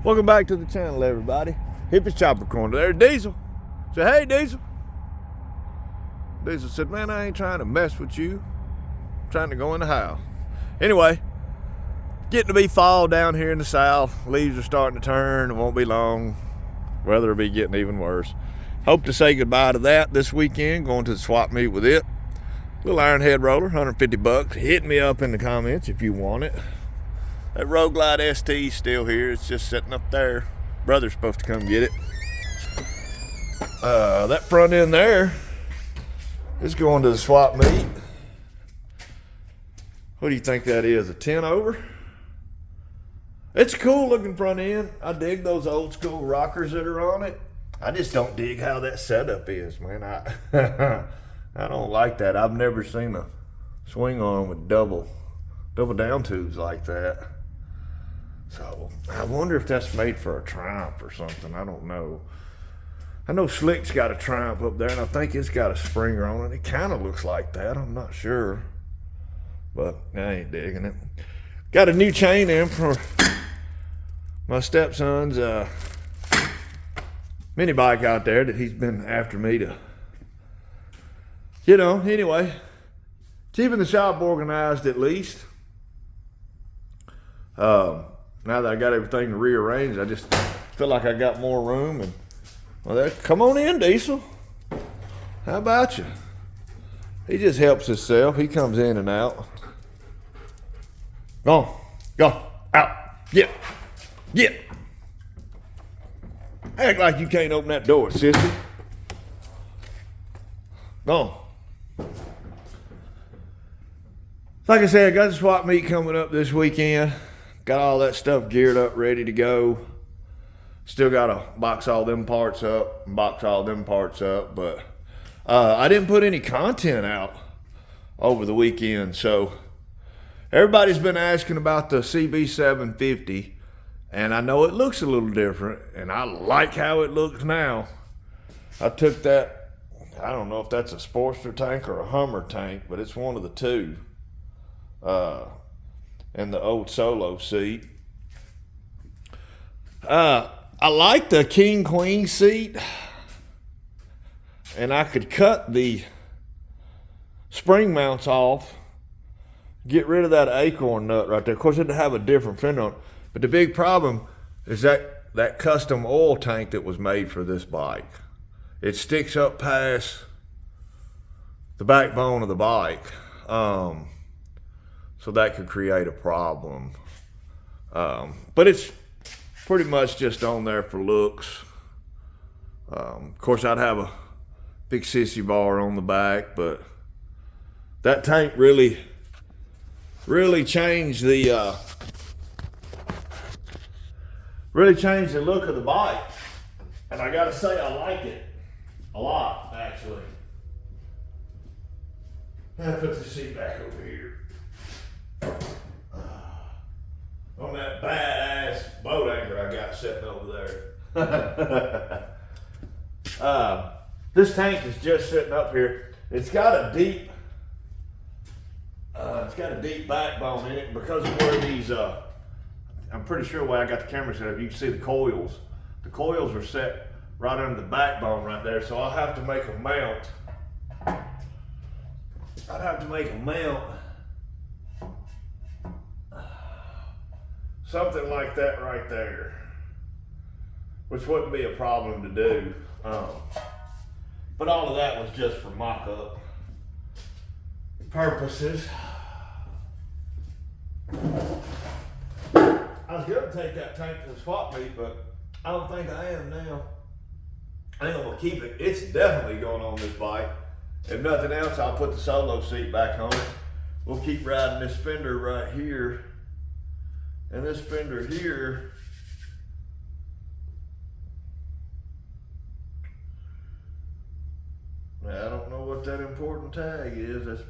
Welcome back to the channel, everybody. Hippie's Chopper Corner. There's Diesel. Say, hey, Diesel. Diesel said, man, I ain't trying to mess with you. I'm trying to go in the house. Anyway, getting to be fall down here in the south. Leaves are starting to turn. It won't be long. Weather will be getting even worse. Hope to say goodbye to that this weekend. Going to the swap meet with it. Little iron head roller, $150. Hit me up in the comments if you want it. That Road Glide ST's still here. It's just sitting up there. Brother's supposed to come get it. That front end there is going to the swap meet. What do you think that is? A 10 over? It's a cool looking front end. I dig those old school rockers that are on it. I just don't dig how that setup is, man. I don't like that. I've never seen a swing arm with double down tubes like that. So I wonder if that's made for a Triumph or something. I don't know. I know Slick's got a Triumph up there, and I think it's got a Springer on it. It kind of looks like that. I'm not sure, but I ain't digging it. Got a new chain in for my stepson's mini bike out there that he's been after me to, anyway, keeping the shop organized at least. Now that I got everything rearranged, I just feel like I got more room. And well, come on in, Diesel. How about you? He just helps himself. He comes in and out. Go on, go out. Yeah. Act like you can't open that door, sissy. Go on. Like I said, I got the swap meet coming up this weekend. Got all that stuff geared up, ready to go. Still got to box all them parts up, but I didn't put any content out over the weekend, so everybody's been asking about the CB750, and I know it looks a little different, and I like how it looks now. I took that, I don't know if that's a Sportster tank or a Hummer tank, but it's one of the two. And the old solo seat. I like the king queen seat, and I could cut the spring mounts off, get rid of that acorn nut right there. Of course, it'd have a different fender on it, but the big problem is that custom oil tank that was made for this bike. It sticks up past the backbone of the bike. So that could create a problem. But it's pretty much just on there for looks. Of course, I'd have a big sissy bar on the back, but that tank really changed the look of the bike. And I gotta say, I like it a lot, actually. I'll put the seat back over here. On that badass boat anchor I got sitting over there. This tank is just sitting up here. It's got a deep backbone in it because of where these I'm pretty sure where I got the camera set up, you can see the coils. The coils are set right under the backbone right there, so I'll have to make a mount. I'd have to make a mount something like that right there, which wouldn't be a problem to do. But all of that was just for mock-up purposes. I was going to take that tank to the swap meet, but I don't think I am now. I think I'm going to keep it. It's definitely going on this bike. If nothing else, I'll put the solo seat back on it. We'll keep riding this fender right here. And this fender here, I don't know what that important tag is.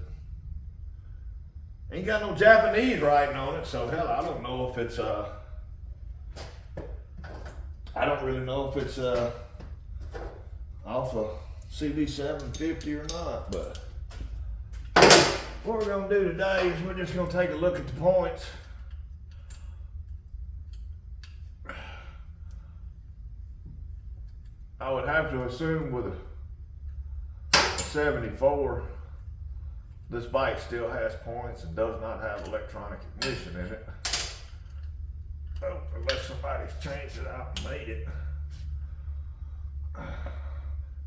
Ain't got no Japanese writing on it, so hell, I don't know if it's I don't really know if it's off a CB750 or not, but what we're gonna do today is we're just gonna take a look at the points I would have to assume with a 74, this bike still has points and does not have electronic ignition in it. Oh, unless somebody's changed it out and made it.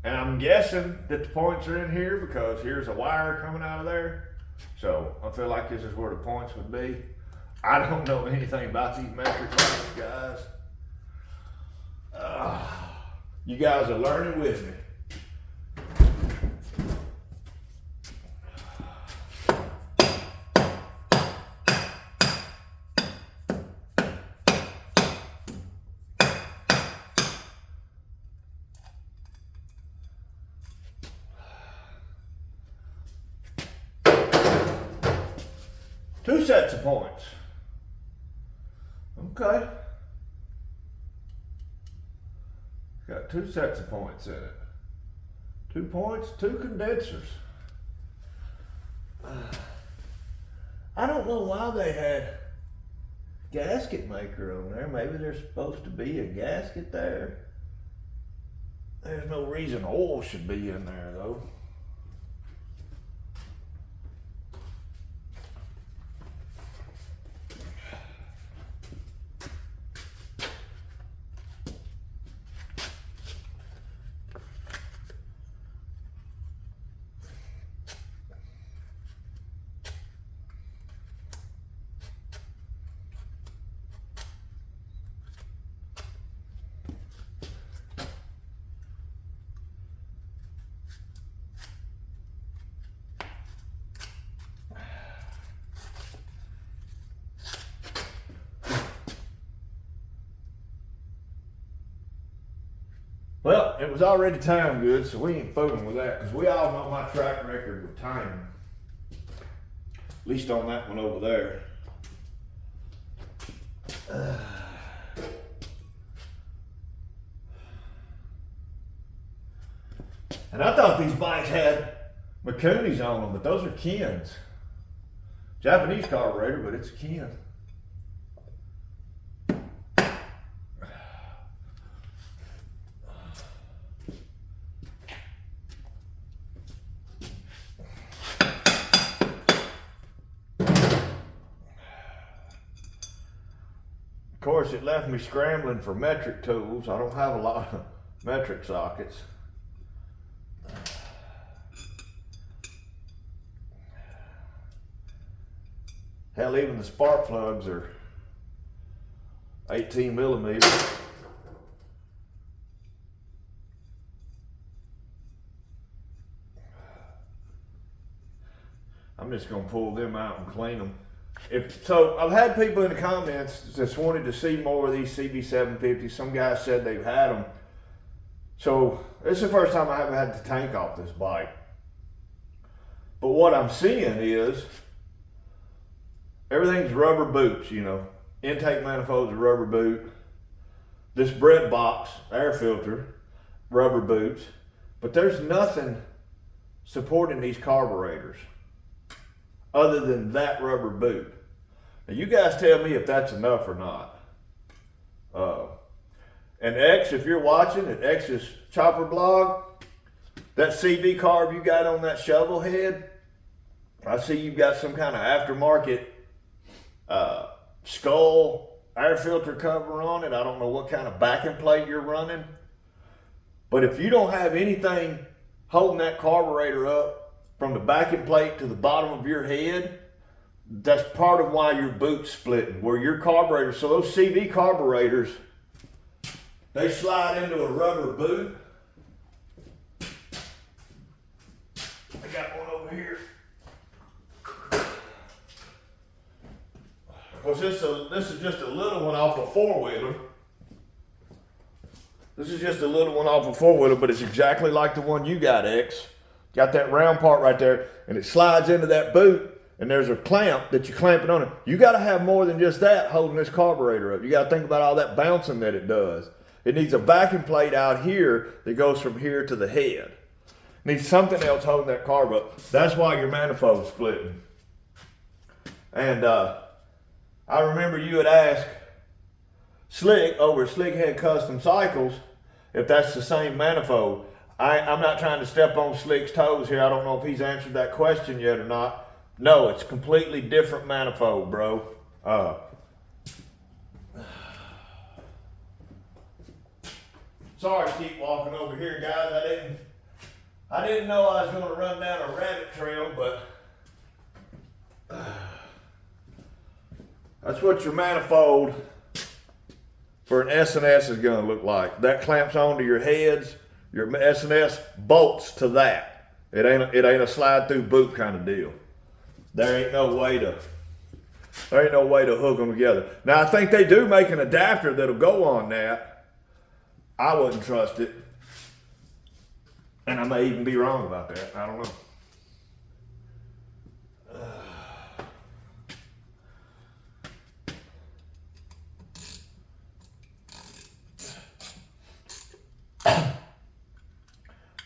And I'm guessing that the points are in here because here's a wire coming out of there. So I feel like this is where the points would be. I don't know anything about these metric bikes, guys. You guys are learning with me. Two sets of points. Okay. Got two sets of points in it. 2 points, 2 condensers. I don't know why they had gasket maker on there. Maybe there's supposed to be a gasket there. There's no reason oil should be in there though. Well, it was already timed good, so we ain't fooling with that, because we all know my track record with timing. At least on that one over there. And I thought these bikes had Mikunis on them, but those are Kens. Japanese carburetor, but it's a Ken. Of course, it left me scrambling for metric tools. I don't have a lot of metric sockets. Hell, even the spark plugs are 18 millimeters. I'm just gonna pull them out and clean them. So I've had people in the comments just wanted to see more of these CB750s. Some guys said they've had them. So this is the first time I haven't had the tank off this bike. But what I'm seeing is everything's rubber boots, you know. Intake manifold's a rubber boot. This bread box, air filter, rubber boots. But there's nothing supporting these carburetors other than that rubber boot. Now you guys tell me if that's enough or not. And X, if you're watching at X's Chopper blog, that CV carb you got on that shovel head, I see you've got some kind of aftermarket skull air filter cover on it. I don't know what kind of backing plate you're running. But if you don't have anything holding that carburetor up from the backing plate to the bottom of your head, that's part of why your boot's splitting, where your carburetor, so those CV carburetors, they slide into a rubber boot. I got one over here. Of course, this is just a little one off a four-wheeler. This is just a little one off a four-wheeler, but it's exactly like the one you got, X. Got that round part right there, and it slides into that boot, and there's a clamp that you clamp it on it. You got to have more than just that holding this carburetor up. You got to think about all that bouncing that it does. It needs a backing plate out here that goes from here to the head. It needs something else holding that carb up. That's why your manifold's splitting. And I remember you had asked Slick over at Slick Head Custom Cycles if that's the same manifold. I'm not trying to step on Slick's toes here. I don't know if he's answered that question yet or not. No, it's completely different manifold, bro. Sorry to keep walking over here, guys. I didn't know I was going to run down a rabbit trail, but that's what your manifold for an S&S is going to look like. That clamps onto your heads. Your S&S bolts to that. It ain't a slide through boot kind of deal. There ain't no way to hook them together. Now I think they do make an adapter that'll go on that. I wouldn't trust it. And I may even be wrong about that. I don't know.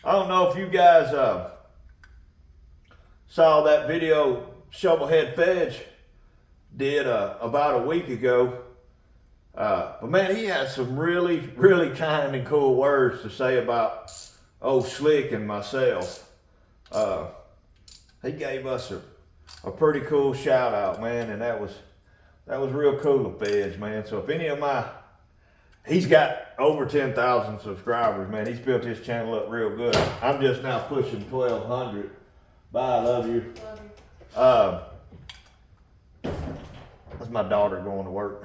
I don't know if you guys saw that video Shovelhead Fedge did about a week ago. But man, he had some really, really kind and cool words to say about old Slick and myself. He gave us a pretty cool shout out, man, and that was real cool of Fedge, man. So if any of he's got over 10,000 subscribers, man. He's built his channel up real good. I'm just now pushing 1,200. Bye, I love you. That's my daughter going to work.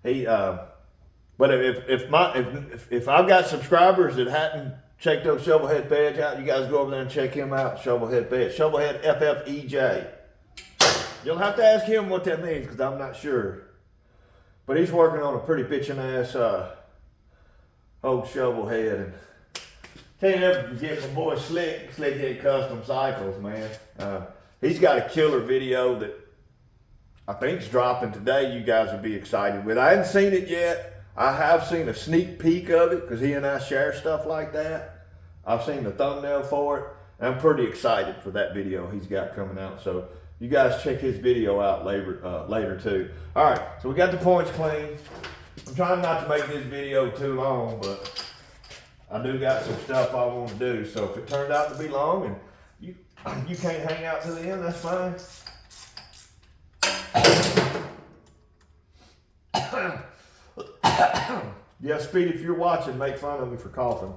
But if I've got subscribers that hadn't checked out Shovelhead Fedge out, you guys go over there and check him out. Shovelhead Fedge, Shovelhead FFEJ. You'll have to ask him what that means because I'm not sure. But he's working on a pretty bitchin' ass old shovelhead, and can't ever forget my boy Slickhead Custom Cycles, man. He's got a killer video that I think's dropping today. You guys will be excited with. I haven't seen it yet. I have seen a sneak peek of it because he and I share stuff like that. I've seen the thumbnail for it, and I'm pretty excited for that video he's got coming out. So you guys check his video out later too. All right, so we got the points clean. I'm trying not to make this video too long, but I do got some stuff I want to do. So if it turned out to be long and you can't hang out to the end, that's fine. Yeah, Speedy, if you're watching, make fun of me for coughing.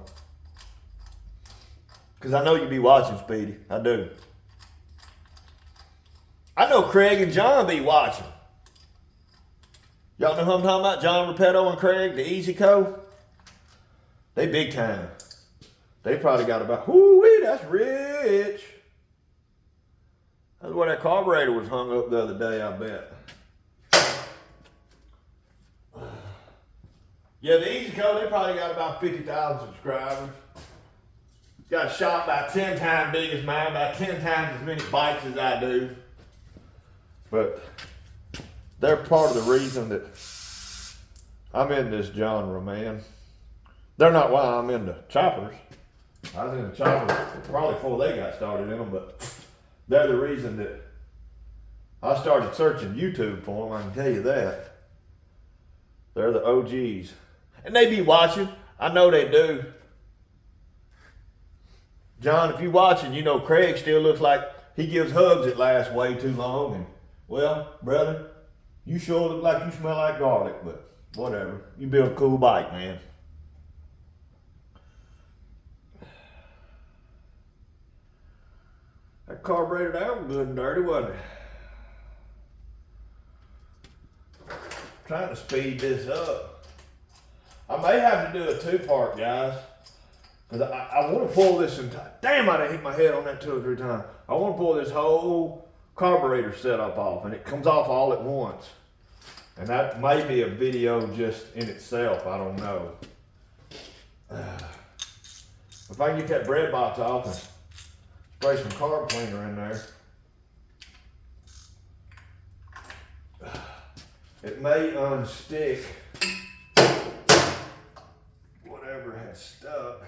Because I know you be watching, Speedy. I do. I know Craig and John be watching. Y'all know who I'm talking about? John Repetto and Craig, the Easy Co. They big time. They probably got about, whoo-wee, that's rich. That's where that carburetor was hung up the other day, I bet. Yeah, the Easy Co, they probably got about 50,000 subscribers. Got a shop about 10 times big as mine, about 10 times as many bikes as I do. But they're part of the reason that I'm in this genre, man. They're not why I'm into choppers. I was into choppers probably before they got started in them, but they're the reason that I started searching YouTube for them, I can tell you that. They're the OGs. And they be watching. I know they do. John, if you watching, you know Craig still looks like he gives hugs that last way too long. And well, brother, you sure look like you smell like garlic, but whatever. You build a cool bike, man. That carburetor there was good and dirty, wasn't it? Trying to speed this up. I may have to do a two-part, guys. Because I want to pull this entire... Damn, I hit my head on that 2 or 3 times. I want to pull this whole carburetor setup off, and it comes off all at once. And that may be a video just in itself. I don't know. If I can get that bread box off and spray some carb cleaner in there, it may unstick whatever has stuck.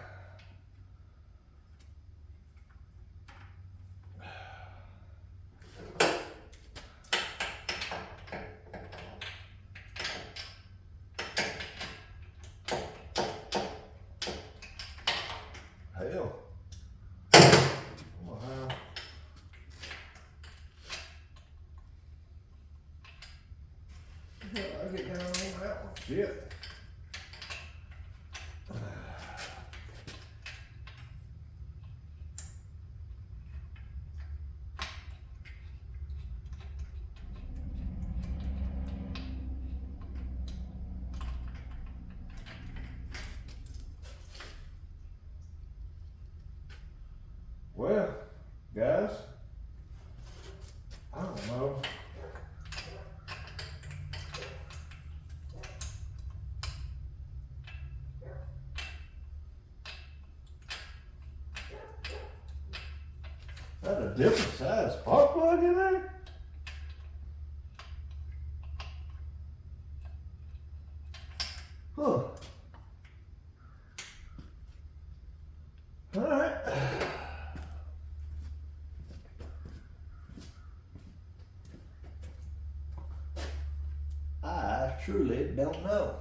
Well, guys, I don't know. That's a different size spark plug in there? Huh. Alright. I truly don't know.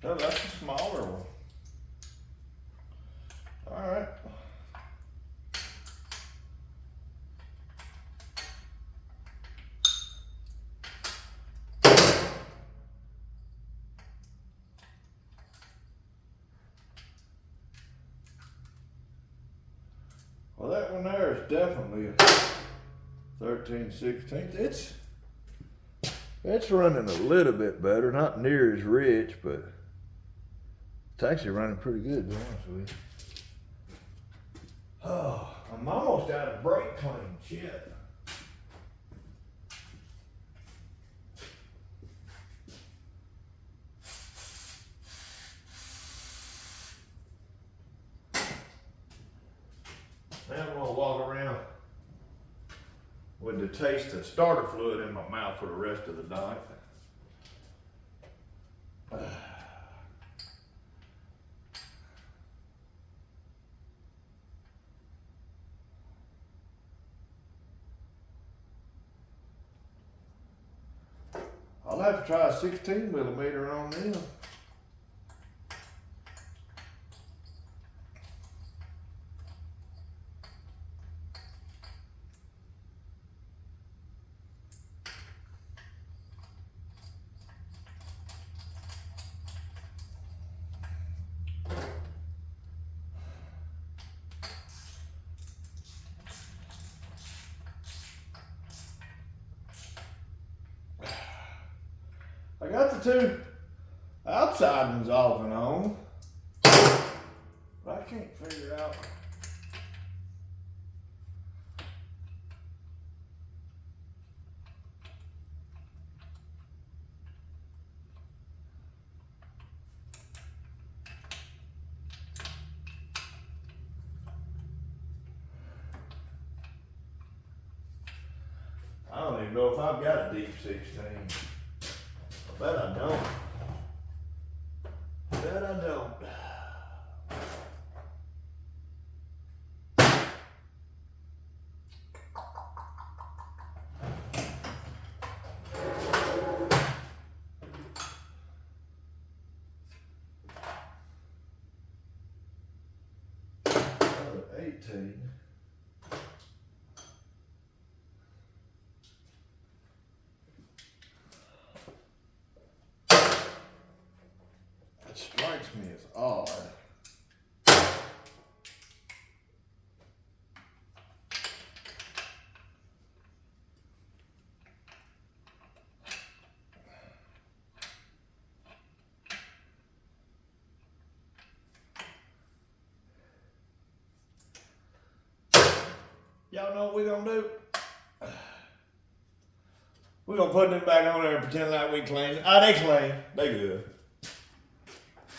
No, that's a smaller one. Alright. Well, that one there is definitely a 13/16. It's running a little bit better, not near as rich, but it's actually running pretty good, to be honest with you. Oh, I'm almost out of brake clean. Shit. Now I'm gonna walk around with the taste of starter fluid in my mouth for the rest of the night. I'll have to try a 16mm on them. I got the two outside ones off and on, but I can't figure out. I don't even know if I've got a deep 16. I bet I don't. I bet I don't. Another 18. It strikes me as odd. Y'all know what we're gonna do? We're gonna put them back on there and pretend like we clean. Ah, they clean. They good.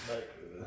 They good.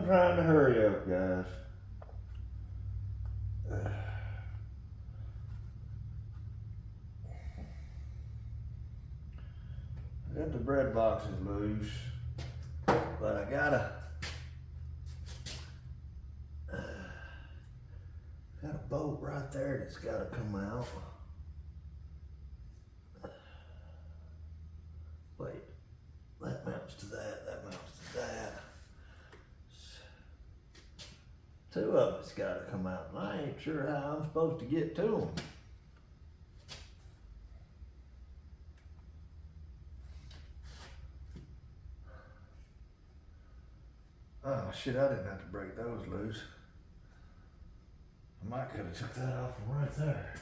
trying to hurry up, guys. I got the bread boxes loose, but I got a bolt right there that's got to come out. Wait, that mounts to that, that mounts to that. Two of it's got to come out, and I ain't sure how I'm supposed to get to them. Oh shit, I didn't have to break those loose. I might could have took that off from right there.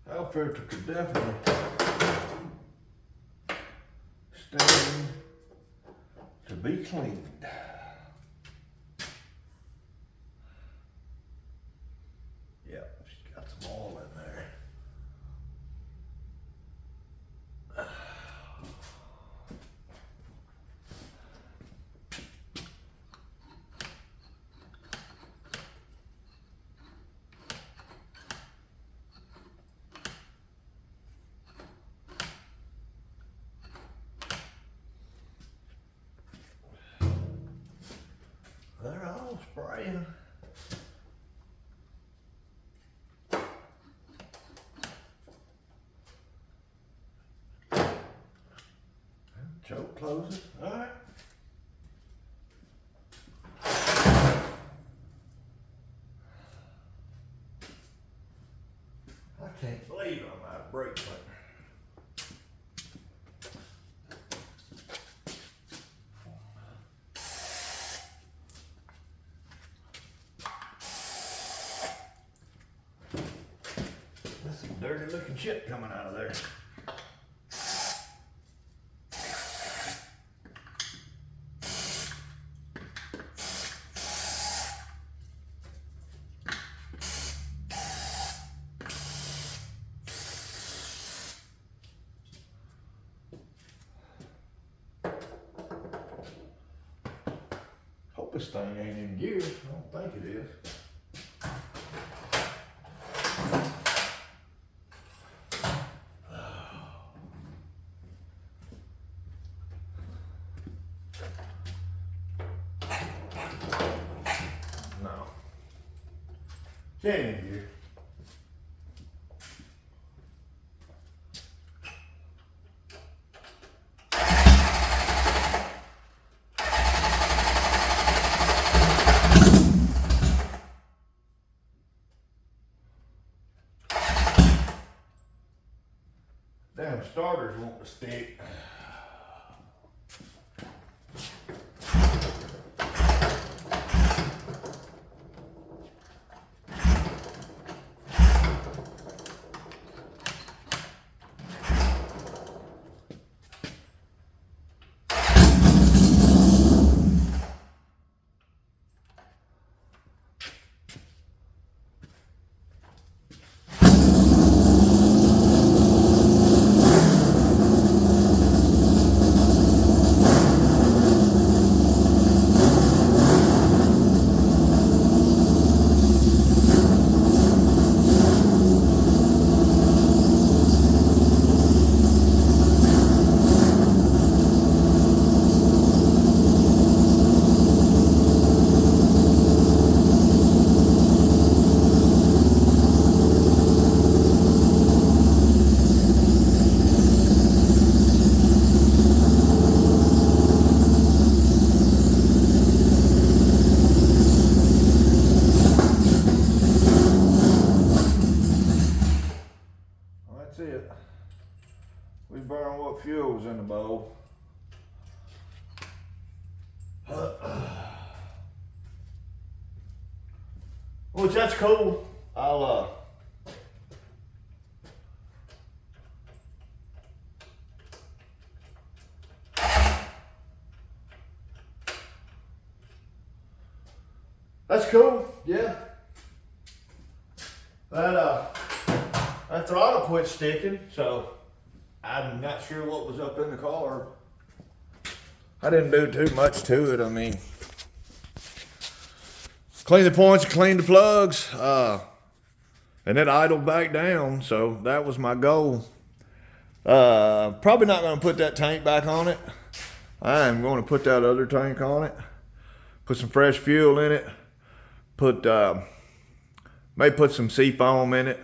Carburetor could definitely stand to be cleaned. Yep, she's got some oil in there. They're all spraying. Choke closes. All right. I can't believe I'm out of brake cleaner. That's some dirty looking shit coming out of there. Hope this thing ain't in gear. I don't think it is. No. She ain't in gear. Damn starters want to stick. it. We burn what fuel was in the bowl. Which that's cool. That's cool, yeah. That throttle quit sticking, so I'm not sure what was up in the car. I didn't do too much to it. I mean, clean the points, clean the plugs, and it idled back down, so that was my goal. Probably not going to put that tank back on it. I am going to put that other tank on it, put some fresh fuel in it, may put some seafoam in it.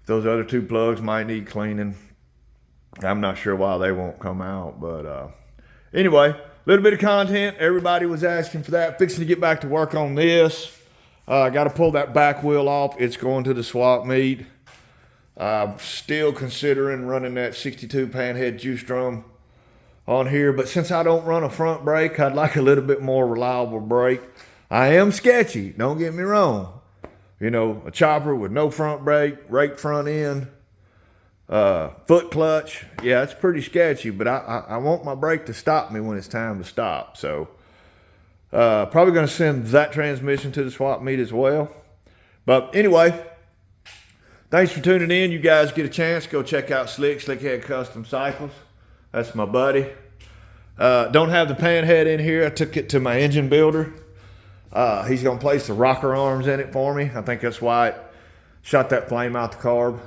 Those other two plugs might need cleaning. I'm not sure why they won't come out, but anyway, a little bit of content. Everybody was asking for that. Fixing to get back to work on this. Got to pull that back wheel off. It's going to the swap meet. Still considering running that 62 panhead juice drum on here, but since I don't run a front brake, I'd like a little bit more reliable brake. I am sketchy, don't get me wrong. You know, a chopper with no front brake, rake front end, foot clutch. Yeah, it's pretty sketchy, but I want my brake to stop me when it's time to stop. So probably going to send that transmission to the swap meet as well. But anyway, thanks for tuning in. You guys get a chance, go check out Slickhead Custom Cycles. That's my buddy. Don't have the pan head in here. I took it to my engine builder. He's going to place the rocker arms in it for me. I think that's why it shot that flame out the carb.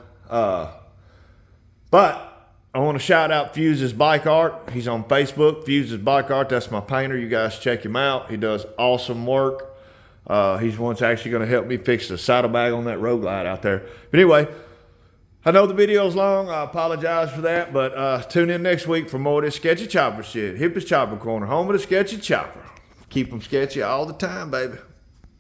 But I want to shout out Fuse's Bike Art. He's on Facebook, Fuse's Bike Art. That's my painter. You guys check him out. He does awesome work. He's once actually going to help me fix the saddlebag on that Road Glide out there. But anyway, I know the video's long. I apologize for that. But tune in next week for more of this sketchy chopper shit. Hippest Chopper Corner, home of the sketchy chopper. Keep them sketchy all the time, baby.